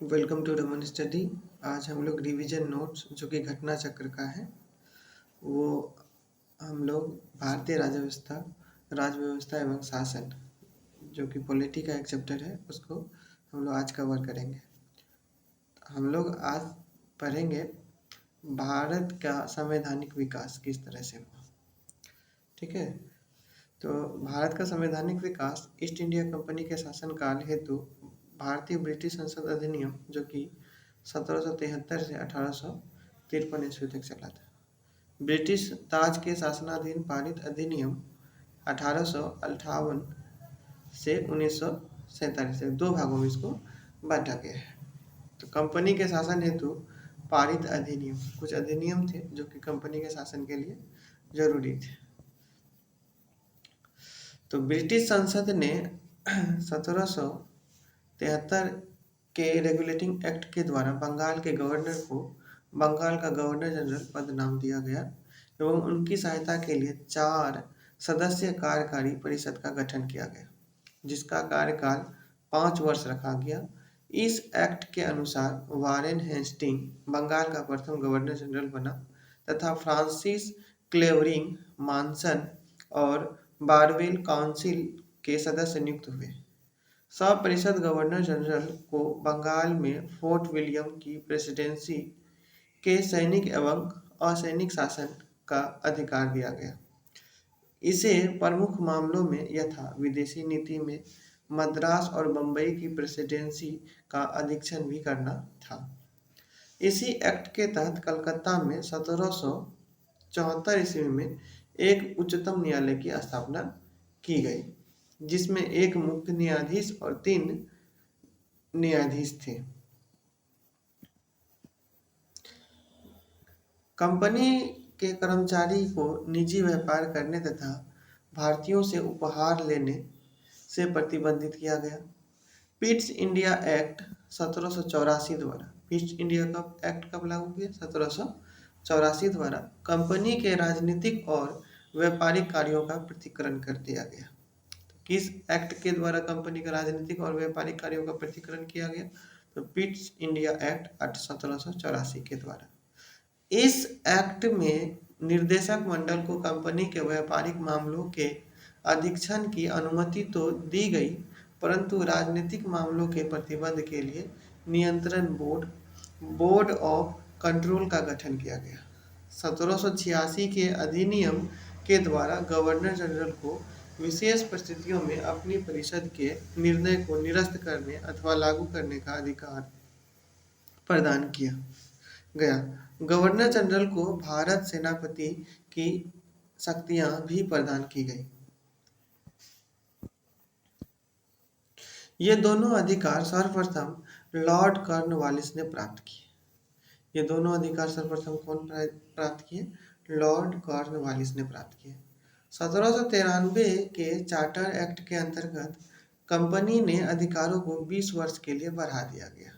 Welcome to Raman study. आज हम लोग रिवीजन नोट्स जो कि घटना चक्र का है वो हम लोग भारतीय राज्य व्यवस्था एवं शासन जो कि पॉलिटी का एक चैप्टर है उसको हम लोग आज कवर करेंगे। हम लोग आज पढ़ेंगे भारत का संवैधानिक विकास किस तरह से हुआ। ठीक है, तो भारत का संवैधानिक विकास ईस्ट इंडिया कंपनी के शासनकाल हेतु भारतीय ब्रिटिश संसद अधिनियम जो कि 1773 से 1853 ईस्वी तक चला था। ब्रिटिश ताज के शासनाधीन पारित अधिनियम 1858 से 1947 से दो भागों में इसको बांटा गया है। तो कंपनी के शासन हेतु पारित अधिनियम, कुछ अधिनियम थे जो कि कंपनी के शासन के लिए जरूरी थे। तो ब्रिटिश संसद ने 1773 के रेगुलेटिंग एक्ट के द्वारा बंगाल के गवर्नर को बंगाल का गवर्नर जनरल पद नाम दिया गया एवं उनकी सहायता के लिए 4 सदस्य कार्यकारी परिषद का गठन किया गया जिसका कार्यकाल 5 वर्ष रखा गया। इस एक्ट के अनुसार वारेन हेस्टिंग बंगाल का प्रथम गवर्नर जनरल बना तथा फ्रांसिस क्लेवरिंग मानसन और बारवेल काउंसिल के सदस्य नियुक्त हुए। सब परिषद गवर्नर जनरल को बंगाल में फोर्ट विलियम की प्रेसिडेंसी के सैनिक एवं असैनिक शासन का अधिकार दिया गया। इसे प्रमुख मामलों में यथा विदेशी नीति में मद्रास और बंबई की प्रेसिडेंसी का अधीक्षण भी करना था। इसी एक्ट के तहत कलकत्ता में 1774 ईस्वी में एक उच्चतम न्यायालय की स्थापना की गई जिसमें एक मुख्य न्यायाधीश और 3 न्यायाधीश थे। कंपनी के कर्मचारी को निजी व्यापार करने तथा भारतीयों से उपहार लेने से प्रतिबंधित किया गया। पिट्स इंडिया एक्ट 1784 द्वारा ईस्ट इंडिया का एक्ट कब लागू किया? 1784 द्वारा कंपनी के राजनीतिक और व्यापारिक कार्यों का पृथक्करण कर दिया गया। तो किस एक्ट के द्वारा कंपनी के राजनीतिक और व्यापारिक कार्यों का पृथक्करण किया गया? तो पिट्स इंडिया एक्ट 1784 के द्वारा। इस एक्ट में निर्देशक मंडल को कंपनी के व्यापारिक मामलों के अधीक्षण की अनुमति तो दी गई परंतु राजनीतिक मामलों के प्रतिबंध के लिए नियंत्रण बोर्ड ऑफ कंट्रोल का गठन किया गया। 1786 के अधिनियम के द्वारा गवर्नर जनरल को विशेष परिस्थितियों में अपनी परिषद के निर्णय को निरस्त करने अथवा लागू करने का अधिकार प्रदान किया गया। गवर्नर जनरल को भारत सेनापति की शक्तियां भी प्रदान की गई। ये दोनों अधिकार सर्वप्रथम लॉर्ड कॉर्नवालिस ने प्राप्त किए। ये दोनों अधिकार सर्वप्रथम कौन प्राप्त किए? लॉर्ड कॉर्नवालिस ने प्राप्त किए। 1793 के चार्टर एक्ट के अंतर्गत कंपनी ने अधिकारों को 20 वर्ष के लिए बढ़ा दिया गया।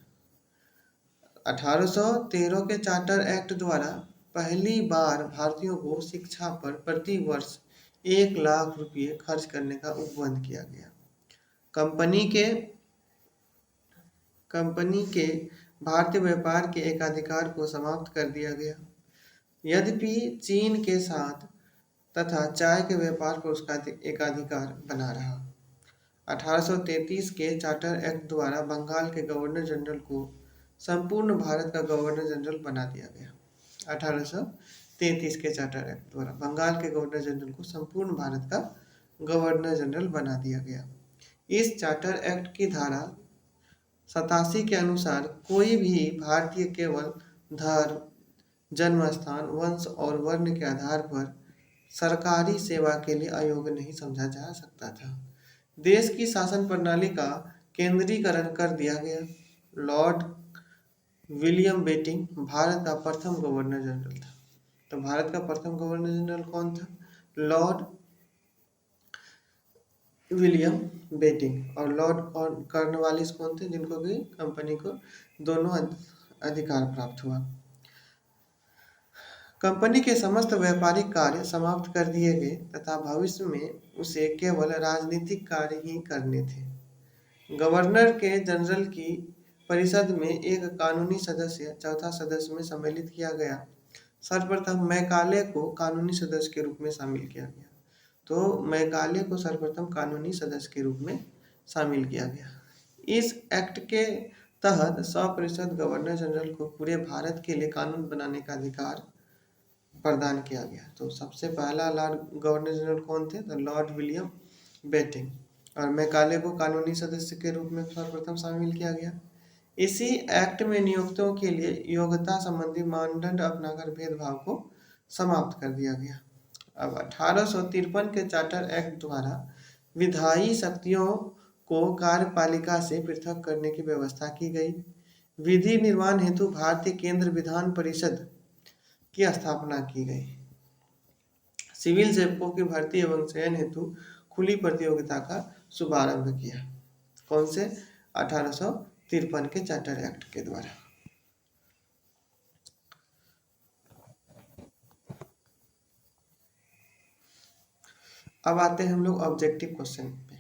1813 के चार्टर एक्ट द्वारा पहली बार भारतीयों को शिक्षा पर प्रति वर्ष 1 लाख रुपये खर्च करने का उपबंध किया गया। कंपनी के भारतीय व्यापार के एकाधिकार को समाप्त कर दिया गया। यद्यपि चीन के साथ तथा चाय के व्यापार पर उसका एकाधिकार बना रहा। 1833 के चार्टर एक्ट द्वारा बंगाल के गवर्नर जनरल को संपूर्ण भारत का गवर्नर जनरल बना दिया गया। 1833 के चार्टर एक्ट द्वारा बंगाल के गवर्नर जनरल को संपूर्ण भारत का गवर्नर जनरल बना दिया गया। इस चार्टर एक्ट की धारा 87 के अनुसार कोई भी भारतीय केवल धर्म, जन्म स्थान, वंश और वर्ण के आधार पर सरकारी सेवा के लिए अयोग्य नहीं समझा जा सकता था। देश की शासन प्रणाली का केंद्रीकरण कर दिया गया। लॉर्ड विलियम बेटिंग भारत का प्रथम गवर्नर जनरल था। तो भारत का प्रथम गवर्नर जनरल कौन था? Lord William Bentinck. और लॉर्ड कॉर्नवालिस कौन थे? जिनको कि कंपनी को दोनों अधिकार प्राप्त हुआ। कंपनी के समस्त व्यापारिक कार्य समाप्त कर दिए गए तथा भविष्य में उसे केवल राजनीतिक कार्य ही करने थे। गवर्नर के जनरल की परिषद में एक कानूनी सदस्य चौथा सदस्य में सम्मिलित किया गया। सर्वप्रथम मैकाले को कानूनी सदस्य के रूप में शामिल किया गया। तो मैकाले को सर्वप्रथम कानूनी सदस्य के रूप में शामिल किया गया। इस एक्ट के तहत 100% गवर्नर जनरल को पूरे भारत के लिए कानून बनाने का अधिकार प्रदान किया गया। तो सबसे पहला लॉर्ड गवर्नर जनरल कौन थे? तो लॉर्ड विलियम बेटिंग। और मैकाले को कानूनी सदस्य के रूप में सर्वप्रथम शामिल किया गया। इसी एक्ट में नियुक्तियों के लिए योग्यता संबंधी मानदंड अपनाकर भेदभाव को समाप्त कर दिया गया। अब 1853 के चार्टर एक्ट द्वारा विधायी शक्तियों को कार्यपालिका से पृथक करने की व्यवस्था की गई। विधि निर्माण हेतु भारतीय केंद्र विधान परिषद की स्थापना की गई। सिविल सेवकों की भर्ती एवं चयन हेतु खुली प्रतियोगिता का शुभारंभ किया। कौन से? 1853 के चार्टर एक्ट के द्वारा। अब आते हैं हम लोग ऑब्जेक्टिव क्वेश्चन पे।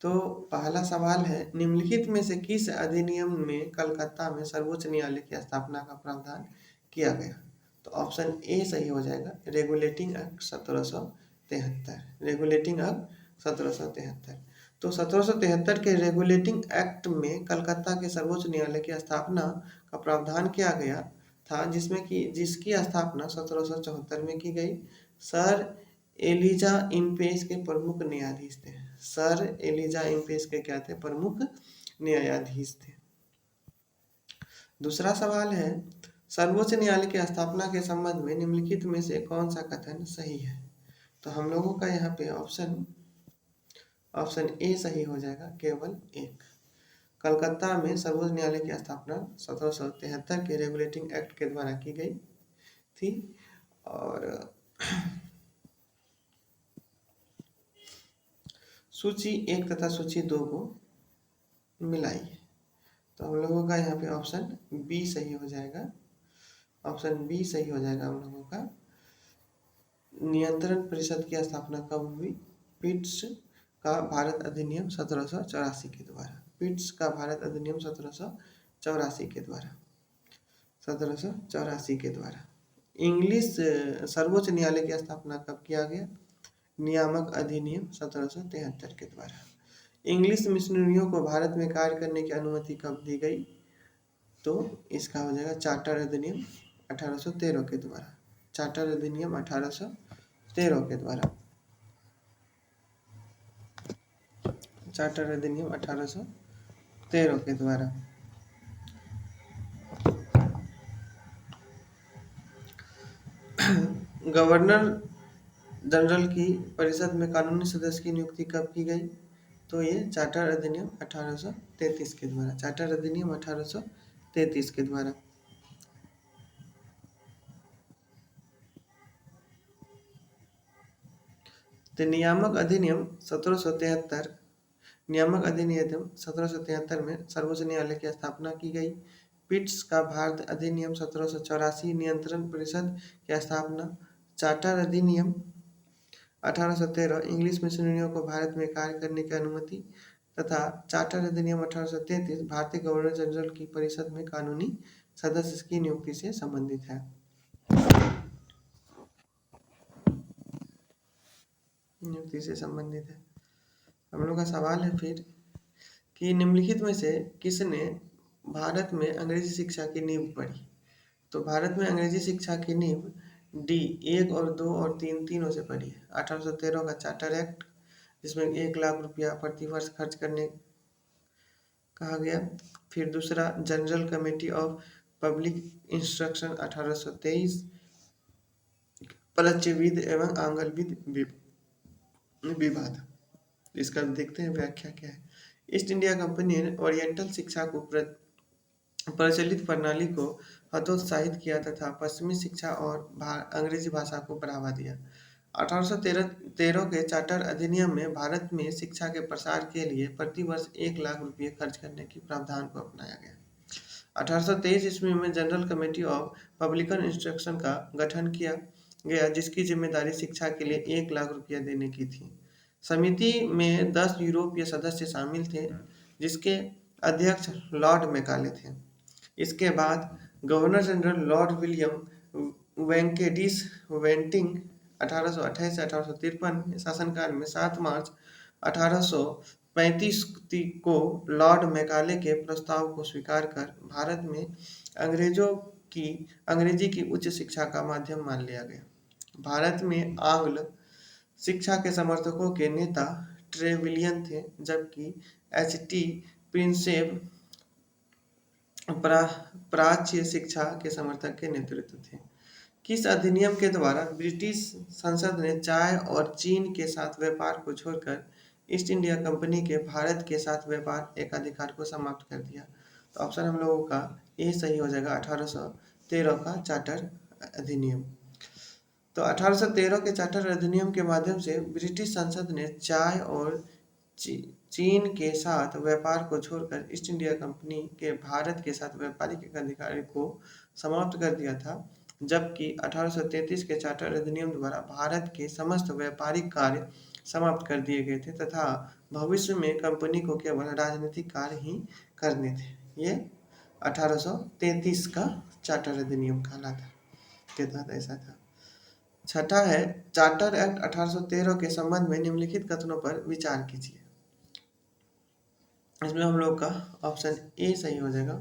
तो पहला सवाल है, निम्नलिखित में से किस अधिनियम में कलकत्ता में सर्वोच्च न्यायालय की स्थापना का प्रावधान किया गया? तो ऑप्शन ए सही हो जाएगा, रेगुलेटिंग एक्ट 1773। Regulating act 1773। तो 1773 के रेगुलेटिंग एक्ट में कलकत्ता के सर्वोच्च न्यायालय की स्थापना का प्रावधान किया गया था, जिसकी स्थापना 1774 में की गई। सर एलिजा इम्पेस के प्रमुख न्यायाधीश थे। सर एलिजा इम्पेस के क्या थे? प्रमुख न्यायाधीश थे। दूसरा सवाल है, सर्वोच्च न्यायालय की स्थापना के संबंध में निम्नलिखित में से कौन सा कथन सही है? तो हम लोगों का यहाँ पे ऑप्शन ए सही हो जाएगा, केवल एक। कलकत्ता में सर्वोच्च न्यायालय की स्थापना 1773 के रेगुलेटिंग एक्ट के द्वारा की गई थी। और सूची 1 तथा सूची 2 को मिलाइए। तो हम लोगों का यहाँ पे ऑप्शन बी सही हो जाएगा। ऑप्शन बी सही हो जाएगा हम लोगों का। नियंत्रण परिषद की स्थापना कब हुई? पिट्स का भारत अधिनियम 1784 के द्वारा। पिट्स का भारत अधिनियम 1784 के द्वारा। 1784 के द्वारा। इंग्लिश सर्वोच्च न्यायालय की स्थापना कब किया गया? नियामक अधिनियम 1773 के द्वारा। इंग्लिश मिशनरियों को भारत में कार्य करने की अनुमति कब दी गई? तो इसका हो जाएगा चार्टर अधिनियम 1813 के द्वारा। चार्टर अधिनियम 1813 के द्वारा। चार्टर अधिनियम 1813 के द्वारा। गवर्नर जनरल की परिषद में कानूनी सदस्य की नियुक्ति कब की गई? तो ये चार्टर अधिनियम 1833 के द्वारा। चार्टर अधिनियम 1833 के द्वारा। तो नियामक अधिनियम 1773 में सर्वोच्च न्यायालय की स्थापना की गई। पिट्स का भारत अधिनियम 1784, नियंत्रण परिषद की स्थापना। चार्टर अधिनियम 1813, इंग्लिश मिशनरियों को भारत में कार्य करने की अनुमति, तथा चार्टर अधिनियम 1833 भारतीय गवर्नर जनरल की परिषद में कानूनी सदस्य की नियुक्ति से संबंधित है। नियुक्ति से संबंधित है। हम लोग का सवाल है फिर कि निम्नलिखित में से किसने भारत में अंग्रेजी शिक्षा की नींव पढ़ी? तो भारत में अंग्रेजी शिक्षा की नींव डी 1 और 2 और 3 तीनों से पढ़ी है। 1813 का चार्टर एक्ट, जिसमें 1 लाख रुपया प्रति वर्ष खर्च करने कहा गया। फिर दूसरा, general committee of public instruction 1823, प्रचविद एवं आंगलविद विवाद। इसका देखते हैं व्याख्या क्या है। ईस्ट इंडिया कंपनी ने ओरिएंटल शिक्षा को प्रचलित प्रणाली को हतोत्साहित किया तथा पश्चिमी शिक्षा और अंग्रेजी भाषा को बढ़ावा दिया। 1813 के चार्टर अधिनियम में भारत में शिक्षा के प्रसार के लिए प्रति वर्ष 1 लाख रुपये खर्च करने की प्रावधान को अपनाया गया। 1823 ईस्वी में general committee of publican instruction का गठन किया गया, जिसकी जिम्मेदारी शिक्षा के लिए 1 लाख रुपया देने की थी। समिति में 10 यूरोपीय सदस्य शामिल थे, जिसके अध्यक्ष लॉर्ड मैकाले थे। इसके बाद गवर्नर जनरल लॉर्ड विलियम वेंकेडिस वेंटिंग 1828 से 1853 शासनकाल में 7 मार्च 1835 को लॉर्ड मैकाले के प्रस्ताव को स्वीकार कर भारत में अंग्रेजी की उच्च शिक्षा का माध्यम मान लिया गया। भारत में आंग्ल शिक्षा के समर्थकों के नेता ट्रेविलियन थे, जबकि एच.टी. प्रिंसेप प्राच्य शिक्षा के समर्थक के नेतृत्व थे। किस अधिनियम के द्वारा ब्रिटिश संसद ने चाय और चीन के साथ व्यापार को छोड़कर ईस्ट इंडिया कंपनी के भारत के साथ व्यापार एकाधिकार को समाप्त कर दिया? तो ऑप्शन हम लोगों का ए सही हो जाएगा, 1813 का चार्टर अधिनियम। तो 1813 के चार्टर अधिनियम के माध्यम से ब्रिटिश संसद ने चाय और चीन के साथ व्यापार को छोड़कर ईस्ट इंडिया कंपनी के भारत के साथ व्यापारिक एकाधिकार को समाप्त कर दिया था, जबकि 1833 के चार्टर अधिनियम द्वारा भारत के समस्त व्यापारिक कार्य समाप्त कर दिए गए थे तथा भविष्य में कंपनी को केवल राजनीतिक कार्य ही करने थे। ये 1833 का चार्टर अधिनियम कहलाता के तहत ऐसा था। छठा है, चार्टर एक्ट 1813 के संबंध में निम्नलिखित कथनों पर विचार कीजिए। इसमें हम लोग का ऑप्शन ए सही हो जाएगा,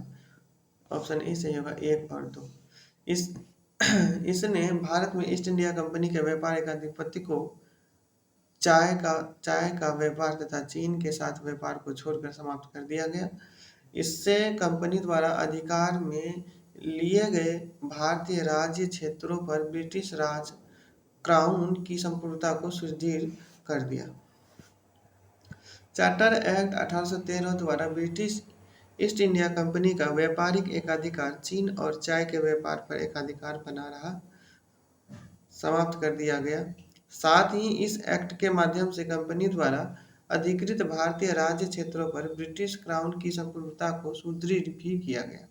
ऑप्शन ए सही होगा 1 और 2। इसने भारत में ईस्ट इंडिया कंपनी के व्यापार एकाधिपत्य को चाय का व्यापार तथा चीन के साथ व्यापार को छोड़कर समाप्त कर दिया गया। इससे कंपनी द्वारा अधिकार में लिए गए भारतीय राज्य क्षेत्रों पर ब्रिटिश राज क्राउन की संपूर्णता को सुदृढ़ कर दिया। चार्टर एक्ट 1813 द्वारा ब्रिटिश ईस्ट इंडिया कंपनी का व्यापारिक एकाधिकार चीन और चाय के व्यापार पर एकाधिकार बना रहा समाप्त कर दिया गया। साथ ही इस एक्ट के माध्यम से कंपनी द्वारा अधिकृत भारतीय राज्य क्षेत्रों पर ब्रिटिश क्राउन की संपूर्णता को सुदृढ़ भी किया गया।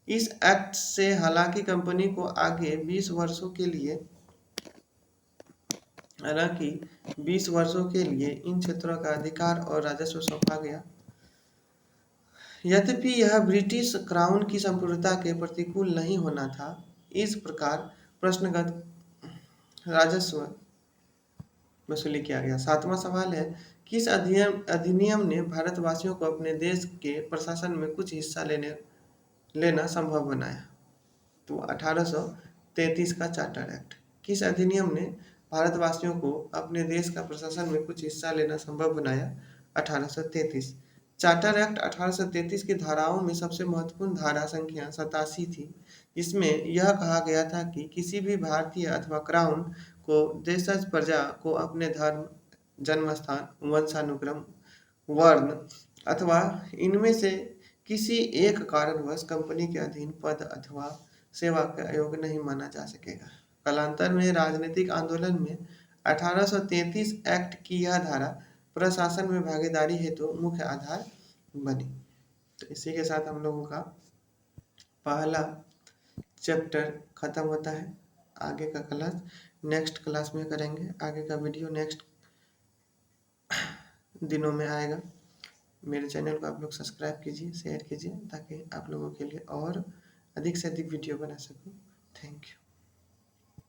इस एक्ट से हालांकि कंपनी को आगे 20 वर्षों के लिए इन क्षेत्रों का अधिकार और राजस्व सौंपा गया, यद्यपि यह ब्रिटिश क्राउन की संपूर्णता के प्रतिकूल नहीं होना था। इस प्रकार प्रश्नगत राजस्व वसूली किया गया। 7वां सवाल है, किस अधिनियम ने भारतवासियों को अपने देश के प्रशासन में कुछ हिस्सा लेना संभव बनाया? तो 1833 का चार्टर एक्ट। किस अधिनियम ने भारतवासियों को अपने देश का प्रशासन में कुछ हिस्सा लेना संभव बनाया? 1833। चार्टर एक्ट 1833 की धाराओं में सबसे महत्वपूर्ण धारा संख्या 87 थी, जिसमें यह कहा गया था कि किसी भी भारतीय अथवा क्राउन को देशज प्रजा को अपने धर्म, जन्म स्थान, वंशानुक्रम, वर्ण अथवा इनमें से किसी एक कारणवश कंपनी के अधीन पद अथवा सेवा का अयोग्य नहीं माना जा सकेगा। कालांतर में राजनीतिक आंदोलन में 1833 एक्ट की यह धारा प्रशासन में भागीदारी हेतु मुख्य आधार बनी। तो इसी के साथ हम लोगों का पहला चैप्टर खत्म होता है। आगे का क्लास नेक्स्ट क्लास में करेंगे। आगे का वीडियो नेक्स्ट दिनों में आएगा। मेरे चैनल को आप लोग सब्सक्राइब कीजिए, शेयर कीजिए, ताकि आप लोगों के लिए और अधिक से अधिक वीडियो बना सकूं। Thank you.